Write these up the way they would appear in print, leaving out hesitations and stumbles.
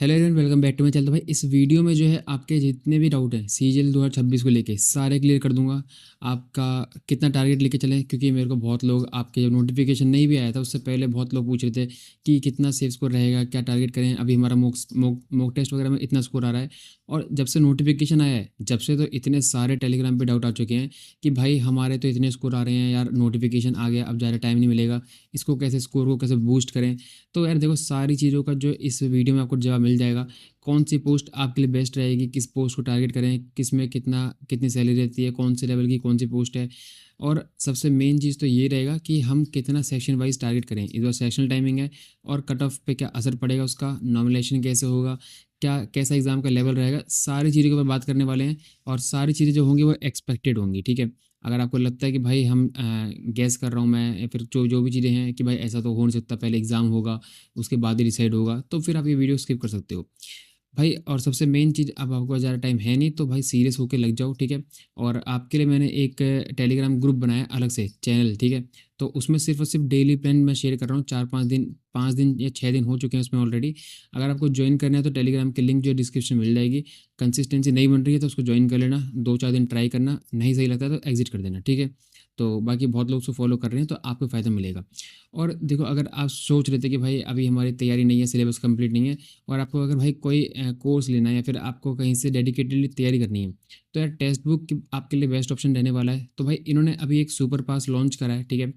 Hello everyone, welcome back to my channel. तो भाई इस वीडियो में जो है आपके जितने भी डाउट हैं सीजीएल 2026 को लेके सारे क्लियर कर दूंगा। आपका कितना टारगेट लेके चलें, क्योंकि मेरे को बहुत लोग आपके जो नोटिफिकेशन नहीं भी आया था उससे पहले बहुत लोग पूछ रहे थे कि कितना सेव स्कोर रहेगा, क्या टारगेट करें। अभी हमारा मॉक टेस्ट वगैरह में इतना स्कोर आ रहा है, और जब से नोटिफिकेशन आया है जब से तो इतने सारे टेलीग्राम पे डाउट आ चुके हैं कि भाई हमारे तो इतने स्कोर आ रहे हैं यार, नोटिफिकेशन आ गया अब ज़्यादा टाइम नहीं मिलेगा, इसको कैसे स्कोर को कैसे बूस्ट करें। तो यार देखो, सारी चीज़ों का जो इस वीडियो में आपको जवाब मिल जाएगा। कौन सी पोस्ट आपके लिए बेस्ट रहेगी, किस पोस्ट को टारगेट करें, किस में कितनी सैलरी रहती है, कौन से लेवल की कौन सी पोस्ट है। और सबसे मेन चीज़ तो ये रहेगा कि हम कितना सेक्शन वाइज टारगेट करें। इस बार सेक्शनल टाइमिंग है, और कट ऑफ पे क्या असर पड़ेगा उसका, नॉमिनेशन कैसे होगा, क्या कैसा एग्ज़ाम का लेवल रहेगा, सारी चीज़ों के ऊपर बात करने वाले हैं। और सारी चीज़ें जो होंगी वो एक्सपेक्टेड होंगी, ठीक है। अगर आपको लगता है कि भाई हम गैस कर रहा हूँ मैं, या फिर जो जो भी चीज़ें हैं कि भाई ऐसा तो हो नहीं सकता, पहले एग्ज़ाम होगा उसके बाद ही डिसाइड होगा, तो फिर आप ये वीडियो स्किप कर सकते हो भाई। और सबसे मेन चीज़, अब आपको ज़्यादा टाइम है नहीं तो भाई सीरियस होकर लग जाओ, ठीक है। और आपके लिए मैंने एक टेलीग्राम ग्रुप बनाया अलग से चैनल, ठीक है। तो उसमें सिर्फ और सिर्फ डेली प्लान मैं शेयर कर रहा हूँ। 5 दिन या 6 दिन हो चुके हैं उसमें ऑलरेडी। अगर आपको ज्वाइन करना है तो टेलीग्राम की लिंक जो डिस्क्रिप्शन में मिल जाएगी। कंसिस्टेंसी नहीं बन रही है तो उसको ज्वाइन कर लेना, 2-4 दिन ट्राई करना, नहीं सही लगता तो एग्जिट कर देना, ठीक है। तो बाकी बहुत लोग उसको फॉलो कर रहे हैं तो आपको फ़ायदा मिलेगा। और देखो, अगर आप सोच रहे थे कि भाई अभी हमारी तैयारी नहीं है, सिलेबस कंप्लीट नहीं है, और आपको अगर भाई कोई कोर्स लेना है या फिर आपको कहीं से डेडिकेटेडली तैयारी करनी है, तो यार टेक्स्ट बुक आपके लिए बेस्ट ऑप्शन रहने वाला है। तो भाई इन्होंने अभी एक सुपर पास लॉन्च करा है, ठीक है।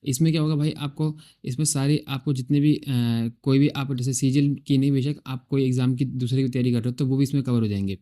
इसमें क्या होगा भाई, आपको इसमें सारी आपको जितने भी कोई भी आप जैसे सीजीएल की नहीं, बेशक आप कोई एग्ज़ाम की दूसरे की तैयारी कर रहे हो तो वो भी इसमें कवर हो जाएंगे।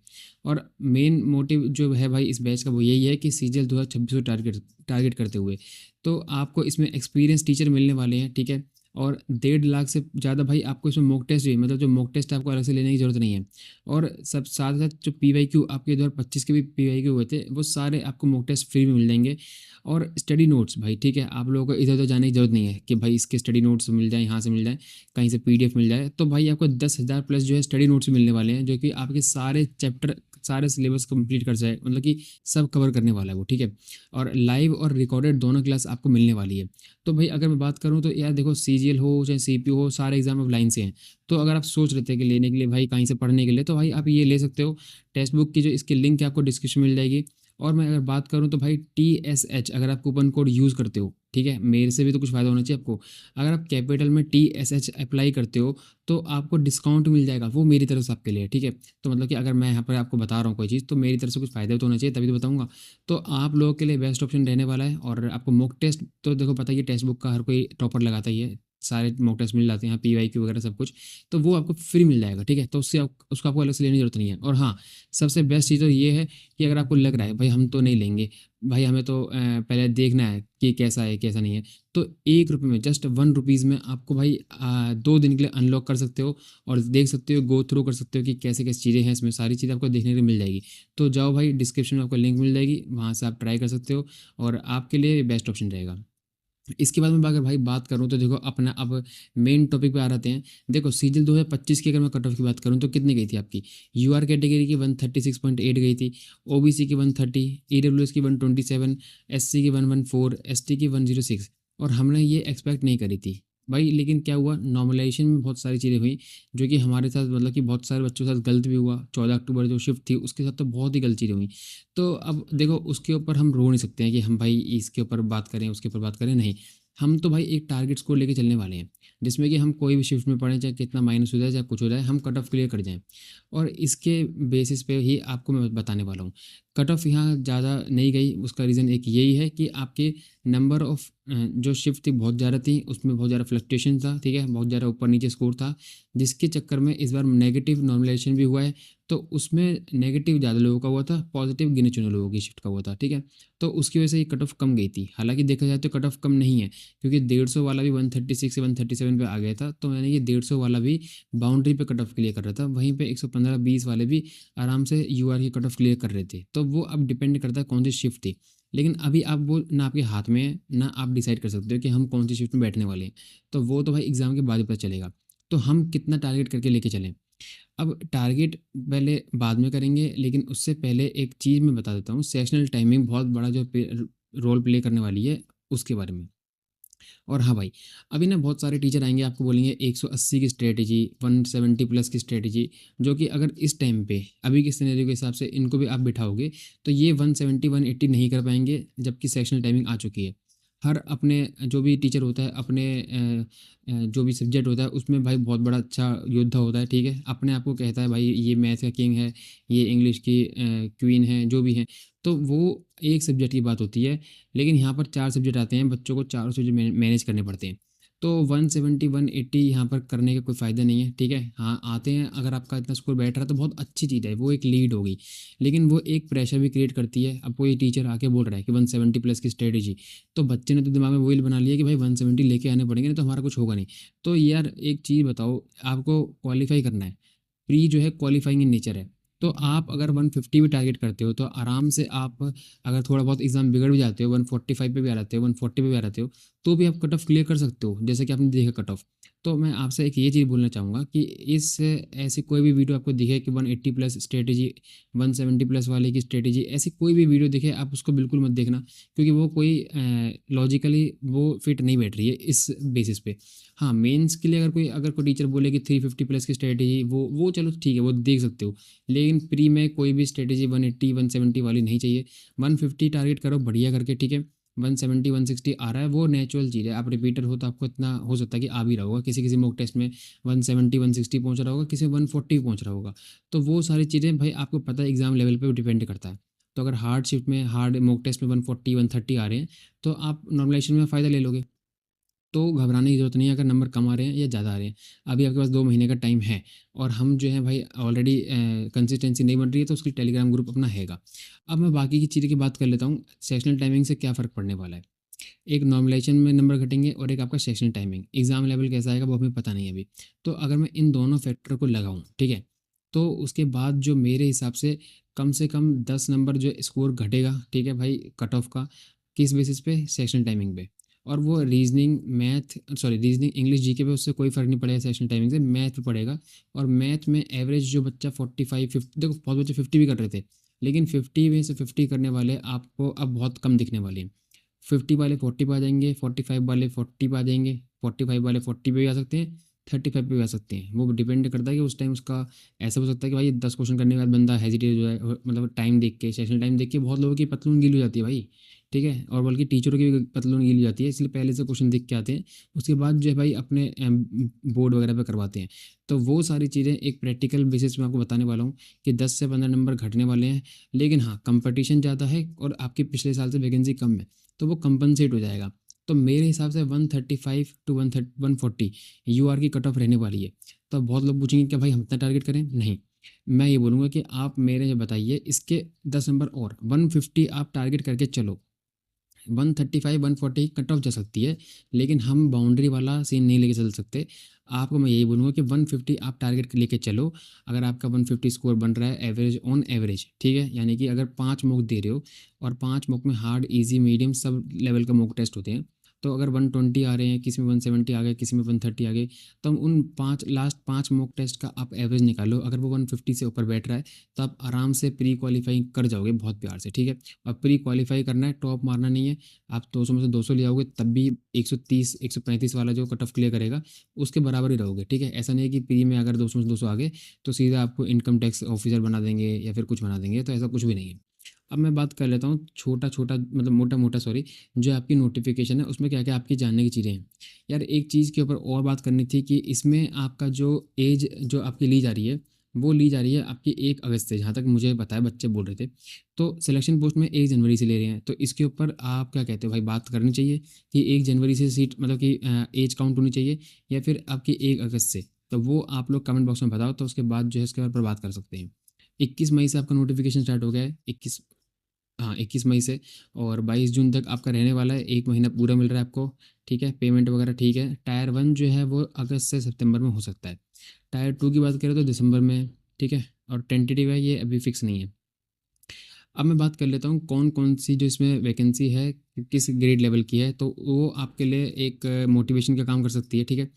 और मेन मोटिव जो है भाई इस बैच का वो यही है कि सीजीएल 2026 को टारगेट टारगेट करते हुए तो आपको इसमें एक्सपीरियंस टीचर मिलने वाले हैं, ठीक है। और 1.5 लाख से ज़्यादा भाई आपको इसमें मॉक टेस्ट भी, मतलब जो मॉक टेस्ट आपको अलग से लेने की ज़रूरत नहीं है। और सब साथ साथ जो पीवाईक्यू आपके 2025 के भी पीवाईक्यू हुए थे वो सारे आपको मॉक टेस्ट फ्री में मिल जाएंगे। और स्टडी नोट्स भाई, ठीक है, आप लोगों को इधर उधर जाने की ज़रूरत नहीं है कि भाई इसके स्टडी नोट्स मिल जाए, यहाँ से मिल जाए, कहीं से पीडीएफ मिल जाए। तो भाई आपको 10,000 प्लस जो है स्टडी नोट्स मिलने वाले हैं, जो कि आपके सारे चैप्टर सारे सिलेबस कंप्लीट कर जाए, मतलब कि सब कवर करने वाला है वो, ठीक है। और लाइव और रिकॉर्डेड दोनों क्लास आपको मिलने वाली है। तो भाई अगर मैं बात करूँ तो यार देखो, सीजीएल हो चाहे सीपीयू हो, सारे एग्जाम अब लाइन से हैं। तो अगर आप सोच रहे थे कि लेने के लिए भाई कहीं से पढ़ने के लिए, तो भाई आप ये ले सकते हो। टेक्स्ट बुक की जो इसकी लिंक है आपको डिस्क्रिप्शन मिल जाएगी। और मैं अगर बात करूँ तो भाई TSH अगर आप कूपन कोड यूज़ करते हो, ठीक है, मेरे से भी तो कुछ फ़ायदा होना चाहिए आपको। अगर आप कैपिटल में TSH अप्लाई करते हो तो आपको डिस्काउंट मिल जाएगा, वो मेरी तरफ से आपके लिए, ठीक है। तो मतलब कि अगर मैं यहाँ पर आपको बता रहा हूँ कोई चीज़ तो मेरी तरफ से कुछ फ़ायदा तो होना चाहिए, तभी तो बताऊँगा। तो आप लोगों के लिए बेस्ट ऑप्शन रहने वाला है। और आपको मॉक टेस्ट तो देखो पता ही है, टेक्स्ट बुक का हर कोई टॉपर लगाता ही है, सारे मॉक टेस्ट मिल जाते हैं, पीवाईक्यू वगैरह सब कुछ। तो वो आपको फ्री मिल जाएगा, ठीक है। तो उसको आपको अलग से लेने की जरूरत नहीं है। और हाँ, सबसे बेस्ट चीज़ तो ये है कि अगर आपको लग रहा है भाई हम तो नहीं लेंगे, भाई हमें तो पहले देखना है कि कैसा है कैसा नहीं है, तो 1 रुपये में, जस्ट 1 रुपीज़ में आपको भाई 2 दिन के लिए अनलॉक कर सकते हो। और देख सकते हो, गो थ्रू कर सकते हो कि कैसे कैसी चीज़ें हैं इसमें, सारी चीज़ें आपको देखने को मिल जाएगी। तो जाओ भाई, डिस्क्रिप्शन में आपको लिंक मिल जाएगी, वहाँ से आप ट्राई कर सकते हो, और आपके लिए बेस्ट ऑप्शन रहेगा। इसके बाद में अगर भाई बात करूँ तो देखो, अपना अब मेन टॉपिक पे आ जाते हैं। देखो सीजीएल 2025 की अगर मैं कट ऑफ की बात करूँ तो कितनी गई थी आपकी, यूआर कैटेगरी की 136.8 गई थी, ओबीसी की 130, ईडब्ल्यूएस की 127, एससी की 114, एसटी की 106। और हमने ये एक्सपेक्ट नहीं करी थी भाई। लेकिन क्या हुआ, नॉर्मलाइजेशन में बहुत सारी चीज़ें हुई जो कि हमारे साथ, मतलब कि बहुत सारे बच्चों के साथ गलत भी हुआ। 14 अक्टूबर जो शिफ्ट थी उसके साथ तो बहुत ही गलत चीज़ें हुई। तो अब देखो, उसके ऊपर हम रो नहीं सकते हैं कि हम भाई इसके ऊपर बात करें उसके ऊपर बात करें, नहीं। हम तो भाई एक टारगेट स्कोर लेके चलने वाले हैं, जिसमें कि हम कोई भी शिफ्ट में पढ़ें, चाहे कितना माइनस हो जाए चाहे कुछ हो जाए, हम कट ऑफ क्लियर कर जाएं। और इसके बेसिस पे ही आपको मैं बताने वाला हूँ। कट ऑफ यहाँ ज़्यादा नहीं गई, उसका रीज़न एक यही है कि आपके नंबर ऑफ़ जो शिफ्ट थी बहुत ज़्यादा थी, उसमें बहुत ज़्यादा फ्लक्चुएशन था, ठीक है, बहुत ज़्यादा ऊपर नीचे स्कोर था, जिसके चक्कर में इस बार नेगेटिव नॉर्मलाइजेशन भी हुआ है। तो उसमें नेगेटिव ज़्यादा लोगों का हुआ था, पॉजिटिव गिने चुने लोगों की शिफ्ट का हुआ था, ठीक है। तो उसकी वजह से ये कट ऑफ कम गई थी। हालांकि देखा जाए तो कट ऑफ कम नहीं है, क्योंकि 150 वाला भी 136 से 137 पे आ गया था, तो मैंने ये 150 वाला भी बाउंड्री पे कट ऑफ क्लियर कर रहा था, वहीं पे 115-20 वाले भी आराम से यूआर की कट ऑफ क्लियर कर रहे थे। तो वो अब डिपेंड करता है कौन सी शिफ्ट थी। लेकिन अभी आप वो ना आपके हाथ में है, ना आप डिसाइड कर सकते हो कि हम कौन सी शिफ्ट में बैठने वाले हैं। तो वो तो भाई एग्ज़ाम के बाद ही पता चलेगा। तो हम कितना टारगेट करके लेके चलें, अब टारगेट पहले बाद में करेंगे, लेकिन उससे पहले एक चीज़ मैं बता देता हूँ, सेशनल टाइमिंग बहुत बड़ा जो रोल प्ले करने वाली है उसके बारे में। और हाँ भाई, अभी ना बहुत सारे टीचर आएँगे आपको बोलेंगे 180 की स्ट्रैटेजी, 170 प्लस की स्ट्रैटेजी, जो कि अगर इस टाइम पे अभी के सिनेरियो के हिसाब से इनको भी आप बिठाओगे तो ये 170 180 नहीं कर पाएँगे, जबकि सेक्शनल टाइमिंग आ चुकी है। हर अपने जो भी टीचर होता है अपने जो भी सब्जेक्ट होता है उसमें भाई बहुत बड़ा अच्छा योद्धा होता है, ठीक है? अपने आप को कहता है भाई ये मैथ का किंग है, ये इंग्लिश की क्वीन है, जो भी हैं। तो वो एक सब्जेक्ट की बात होती है। लेकिन यहाँ पर 4 सब्जेक्ट आते हैं, बच्चों को चारों सब्जेक्ट मैनेज करने पड़ते हैं। तो 170 180 यहाँ पर करने का कोई फ़ायदा नहीं है, ठीक है? हाँ, आते हैं, अगर आपका इतना स्कोर बैठ रहा है तो बहुत अच्छी चीज़ है, वो एक लीड होगी। लेकिन वो एक प्रेशर भी क्रिएट करती है। अब कोई टीचर आके बोल रहा है कि 170 प्लस की स्ट्रैटेजी, तो बच्चे ने तो दिमाग में वही बना लिया कि भाई 170 लेके आने पड़ेंगे, नहीं तो हमारा कुछ होगा नहीं। तो यार एक चीज़ बताओ, आपको क्वालीफ़ाई करना है, प्री जो है क्वालिफाइंग इन नेचर है। तो आप अगर 150 भी टारगेट करते हो तो आराम से आप, अगर थोड़ा बहुत एग्ज़ाम बिगड़ भी जाते हो, 145 पे भी आ जाते हो, 140 पे भी आ जाते हो, तो भी आप कट ऑफ क्लियर कर सकते हो, जैसे कि आपने देखा कट ऑफ। तो मैं आपसे एक ये चीज़ बोलना चाहूँगा कि इस ऐसी कोई भी वीडियो आपको दिखे कि 180 प्लस स्ट्रैटेजी, 170 प्लस वाले की स्ट्रैटेजी, ऐसी कोई भी वीडियो दिखे आप उसको बिल्कुल मत देखना, क्योंकि वो कोई लॉजिकली वो फिट नहीं बैठ रही है इस बेसिस पे। हाँ, मेंस के लिए अगर कोई टीचर बोले कि 350 प्लस की स्ट्रैटेजी, वो चलो ठीक है, वो देख सकते हो। लेकिन प्री में कोई भी स्ट्रैटेजी 180 170 वाली नहीं चाहिए। 150 टारगेट करो बढ़िया करके, ठीक है? 170 160 आ रहा है, वो नेचुरल चीज़ है। आप रिपीटर हो तो आपको इतना हो सकता है कि आ भी रहा होगा। किसी-किसी मॉक टेस्ट में 170 160 पहुँच रहा होगा, किसी में 140 पहुँच रहा होगा। तो वो सारी चीज़ें भाई आपको पता है एग्ज़ाम लेवल पे डिपेंड करता है। तो अगर हार्ड मॉक टेस्ट में 140 130 आ रहे हैं, तो आप नॉर्मलाइज़ेशन में फ़ायदा ले लोगे। तो घबराने की ज़रूरत नहीं है अगर नंबर कम आ रहे हैं या ज़्यादा आ रहे हैं। अभी आपके पास 2 महीने का टाइम है और हम जो है भाई ऑलरेडी कंसिस्टेंसी नहीं बन रही है, तो उसके लिए टेलीग्राम ग्रुप अपना हैगा। अब मैं बाकी की चीज़ों की बात कर लेता हूँ, सेक्शनल टाइमिंग से क्या फ़र्क पड़ने वाला है। एक नॉर्मलाइज़ेशन में नंबर घटेंगे और एक आपका सेक्शनल टाइमिंग। एग्ज़ाम लेवल कैसा आएगा वो हमें पता नहीं है अभी। तो अगर मैं इन दोनों फैक्टर को लगाऊँ, ठीक है? तो उसके बाद जो मेरे हिसाब से कम 10 नंबर जो स्कोर घटेगा, ठीक है भाई, कट ऑफ का, किस बेसिस पे? सेक्शनल टाइमिंग पे। और वो रीज़निंग इंग्लिश जीके पे उससे कोई फ़र्क नहीं पड़ेगा सेक्शनल टाइमिंग से, मैथ पे पड़ेगा। और मैथ में एवरेज जो बच्चा 45 50, देखो बहुत बच्चे 50 भी कर रहे थे, लेकिन 50 में से 50 करने वाले आपको अब बहुत कम दिखने वाले हैं। 50 वाले 40 पे आ जाएँगे, 45 वाले 40 पे आ जाएँगे, 45 वाले 40 पे भी आ सकते हैं, 35 पे भी आ सकते हैं। वो डिपेंड करता है कि उस टाइम उसका ऐसा हो सकता है कि भाई 10 क्वेश्चन करने के बाद बंदा हेजिटेट हो जाए, मतलब टाइम देख के, सेशनल टाइम देख के बहुत लोगों की पतलून गीली हो जाती है भाई, ठीक है? और बल्कि टीचरों की भी पतलून गीली हो जाती है, इसलिए पहले से क्वेश्चन देख के आते हैं, उसके बाद जो है भाई अपने बोर्ड वगैरह पे करवाते हैं। तो वो सारी चीज़ें एक प्रैक्टिकल बेसिस में आपको बताने वाला हूँ कि 10 से 15 नंबर घटने वाले हैं। लेकिन हाँ, कॉम्पिटिशन ज़्यादा है और आपकी पिछले साल से वैकेंसी कम है, तो वो कंपनसेट हो जाएगा। तो मेरे हिसाब से 135 टू 140 यूआर की कट ऑफ रहने वाली है। तो बहुत लोग पूछेंगे क्या भाई हम इतना टारगेट करें? नहीं, मैं ये बोलूँगा कि आप मेरे जो बताइए इसके 10 नंबर और 150 आप टारगेट करके चलो। 135 140 कट ऑफ जा सकती है, लेकिन हम बाउंड्री वाला सीन नहीं लेके चल सकते। आपको मैं यही बोलूँगा कि 150 आप टारगेट लेके चलो। अगर आपका 150 स्कोर बन रहा है एवरेज ऑन एवरेज, ठीक है? यानी कि अगर 5 मॉक दे रहे हो और 5 मॉक में hard, easy, medium sub level का मॉक टेस्ट होते हैं। तो अगर 120 आ रहे हैं, किसी में 170 आ गए, किसी में 130 आ गए, तो उन 5 लास्ट 5 मॉक टेस्ट का आप एवरेज निकालो। अगर वो 150 से ऊपर बैठ रहा है, तो आप आराम से प्री क्वालीफाई कर जाओगे बहुत प्यार से, ठीक है? और प्री क्वालीफाई करना है, टॉप मारना नहीं है। आप 200 में से 200 ले आओगे तब भी 130 135 वाला जो कट ऑफ क्लियर करेगा उसके बराबर ही रहोगे, ठीक है? ऐसा नहीं है कि प्री में अगर 200 में से 200 आ गए तो सीधा आपको इनकम टैक्स ऑफिसर बना देंगे या फिर कुछ बना देंगे, तो ऐसा कुछ भी नहीं है। अब मैं बात कर लेता हूँ छोटा-छोटा, मतलब मोटा-मोटा, सॉरी, जो आपकी नोटिफ़िकेशन है उसमें क्या-क्या आपकी जानने की चीज़ें हैं। यार एक चीज़ के ऊपर और बात करनी थी कि इसमें आपका जो ऐज जो आपकी ली जा रही है, वो ली जा रही है आपकी 1 अगस्त से, जहाँ तक मुझे पता है, बच्चे बोल रहे थे। तो सिलेक्शन पोस्ट में 1 जनवरी से ले रहे हैं, तो इसके ऊपर आप क्या कहते हो भाई, बात करनी चाहिए कि 1 जनवरी से सीट, मतलब कि ऐज काउंट होनी चाहिए या फिर आपकी 1 अगस्त से? तो वो आप लोग कमेंट बॉक्स में बताओ, तो उसके बाद जो है इसके ऊपर बात कर सकते हैं। 21 मई से आपका नोटिफ़िकेशन स्टार्ट हो गया है, 21, हाँ, 21 मई से, और 22 जून तक आपका रहने वाला है, 1 महीना पूरा मिल रहा है आपको, ठीक है? पेमेंट वगैरह ठीक है। टायर 1 जो है वो अगस्त से सितंबर में हो सकता है। टायर 2 की बात करें तो दिसंबर में है, ठीक है? और टेंटेटिव है, ये अभी फिक्स नहीं है। अब मैं बात कर लेता हूँ कौन-कौन सी जो इसमें वैकेंसी है, किस ग्रेड लेवल की है, तो वो आपके लिए एक मोटिवेशन का काम कर सकती है, ठीक है?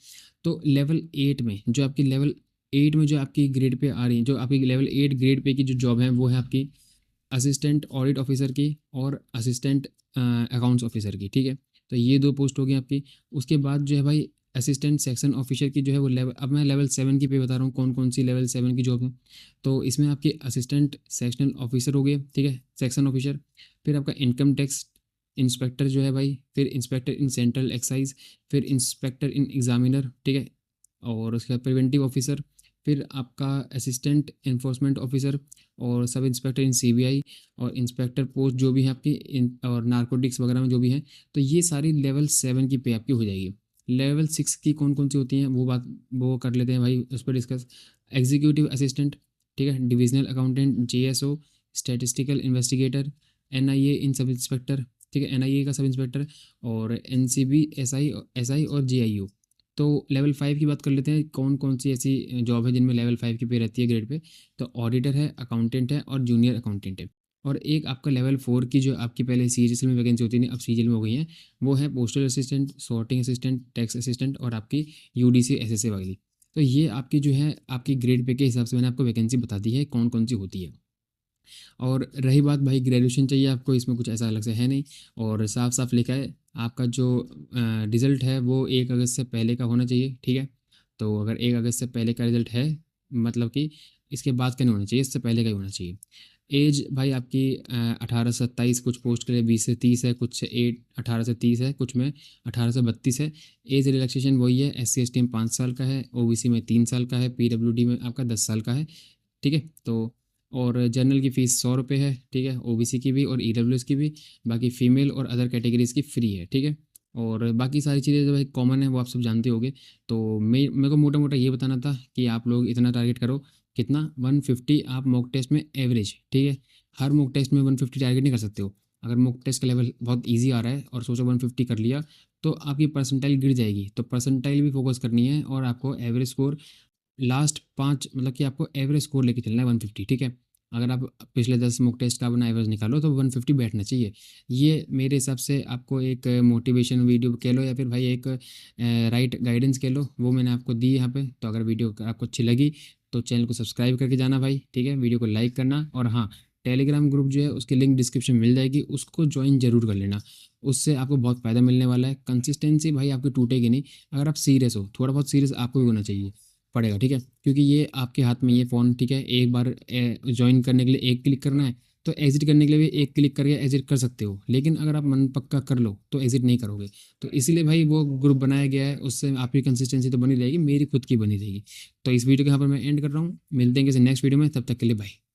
तो लेवल 8 में जो आपकी लेवल 8 में जो आपकी ग्रेड पे आ रही है, जो आपकी लेवल 8 ग्रेड पे की जो जॉब है, वो है आपकी असिस्टेंट ऑडिट ऑफिसर की और असिस्टेंट अकाउंट्स ऑफिसर की, ठीक है? तो ये 2 पोस्ट हो गई आपकी। उसके बाद जो है भाई असिस्टेंट सेक्शन ऑफिसर की जो है वो लेवल, अब मैं लेवल 7 की पे बता रहा हूँ कौन-कौन सी लेवल 7 की जॉब है। तो इसमें आपकी असिस्टेंट सेक्शनल ऑफिसर हो गए, ठीक है, सेक्शन ऑफिसर। फिर आपका इनकम टैक्स इंस्पेक्टर जो है भाई, फिर इंस्पेक्टर इन सेंट्रल एक्साइज़, फिर इंस्पेक्टर इन एग्ज़ामिनर, ठीक है। और उसके बाद प्रिवेंटिव ऑफिसर, फिर आपका असिस्टेंट एनफोर्समेंट ऑफिसर और सब इंस्पेक्टर इन सीबीआई और इंस्पेक्टर पोस्ट जो भी है आपकी इन और नारकोटिक्स वगैरह में जो भी है। तो ये सारी लेवल 7 की पे आपकी हो जाएगी। लेवल 6 की कौन-कौन सी होती हैं वो कर लेते हैं भाई, उस पर डिस्कस। एग्जीक्यूटिव असिस्टेंट, ठीक है, divisional accountant, JSO, statistical investigator, NIA इन सब इंस्पेक्टर, ठीक है, एनआईए का सब इंस्पेक्टर, और एनसीबी, एसआई एसआई और जेआईओ। तो लेवल 5 की बात कर लेते हैं, कौन-कौन सी ऐसी जॉब है जिनमें लेवल 5 की पे रहती है ग्रेड पे। तो ऑडिटर है, अकाउंटेंट है और जूनियर अकाउंटेंट है। और एक आपका लेवल 4 की जो आपकी पहले सीजीएल में वैकेंसी होती थी, अब सीजीएल में हो गई है, वो है postal assistant, sorting assistant, tax assistant और आपकी यूडीसी एसएसए वाली। तो ये आपकी जो है आपकी ग्रेड पे के हिसाब से मैंने आपको वैकेंसी बता दी है कौन-कौन सी होती है। और रही बात भाई ग्रेजुएशन चाहिए आपको, इसमें कुछ ऐसा अलग से है नहीं। और साफ-साफ लिखा है आपका जो रिज़ल्ट है वो 1 अगस्त से पहले का होना चाहिए, ठीक है। तो अगर 1 अगस्त से पहले का रिज़ल्ट है, मतलब कि इसके बाद का नहीं होना चाहिए, इससे पहले का ही होना चाहिए। एज भाई आपकी 18 से 27, कुछ पोस्ट के लिए 20 से 30 है, कुछ 18 से 30 है, कुछ में 18 से 32 है। एज रिलैक्सेशन वही है, एससी एसटी में 5 साल का है, ओबीसी में 3 साल का है, पीडब्ल्यूडी में आपका 10 साल का है, ठीक है। तो और जनरल की फ़ीस 100 रुपये है, ठीक है, ओबीसी की भी और ईडब्ल्यूएस की भी। बाकी फ़ीमेल और अदर कैटेगरीज़ की फ्री है, ठीक है। और बाकी सारी चीज़ें जो भाई कॉमन है वो आप सब जानते होंगे। तो मेरे को मोटा-मोटा ये बताना था कि आप लोग इतना टारगेट करो, कितना 150 आप मॉक टेस्ट में एवरेज, ठीक है। हर मॉक टेस्ट में 150 टारगेट नहीं कर सकते हो। अगर मॉक टेस्ट का लेवल बहुत ईज़ी आ रहा है और सोचो 150 कर लिया, तो आपकी परसेंटाइल गिर जाएगी। तो परसेंटाइल भी फ़ोकस करनी है और आपको एवरेज स्कोर लास्ट 5, मतलब कि आपको एवरेज स्कोर लेके चलना है 150, ठीक है। अगर आप पिछले 10 मॉक टेस्ट का अपना एवरेज निकालो तो 150 बैठना चाहिए। ये मेरे हिसाब से आपको एक मोटिवेशन वीडियो कह लो या फिर भाई एक राइट गाइडेंस कह लो, वो मैंने आपको दी यहाँ पे। तो अगर वीडियो आपको अच्छी लगी तो चैनल को सब्सक्राइब करके जाना भाई, ठीक है। वीडियो को लाइक करना और हाँ, टेलीग्राम ग्रुप जो है उसकी लिंक डिस्क्रिप्शन में मिल जाएगी, उसको ज्वाइन ज़रूर कर लेना। उससे आपको बहुत फ़ायदा मिलने वाला है। कंसिस्टेंसी भाई आपकी टूटेगी नहीं। अगर आप सीरियस हो, थोड़ा बहुत सीरियस आपको भी होना चाहिए पड़ेगा, ठीक है। क्योंकि ये आपके हाथ में ये फ़ोन, ठीक है। एक बार जॉइन करने के लिए एक क्लिक करना है, तो एग्ज़िट करने के लिए भी एक क्लिक करके एग्ज़िट कर सकते हो। लेकिन अगर आप मन पक्का कर लो तो एग्ज़िट नहीं करोगे। तो इसीलिए भाई वो ग्रुप बनाया गया है, उससे आपकी कंसिस्टेंसी तो बनी रहेगी, मेरी खुद की बनी रहेगी। तो इस वीडियो को यहाँ पर मैं एंड कर रहा हूँ। मिलते हैं किसी नेक्स्ट वीडियो में, तब तक के लिए बाय।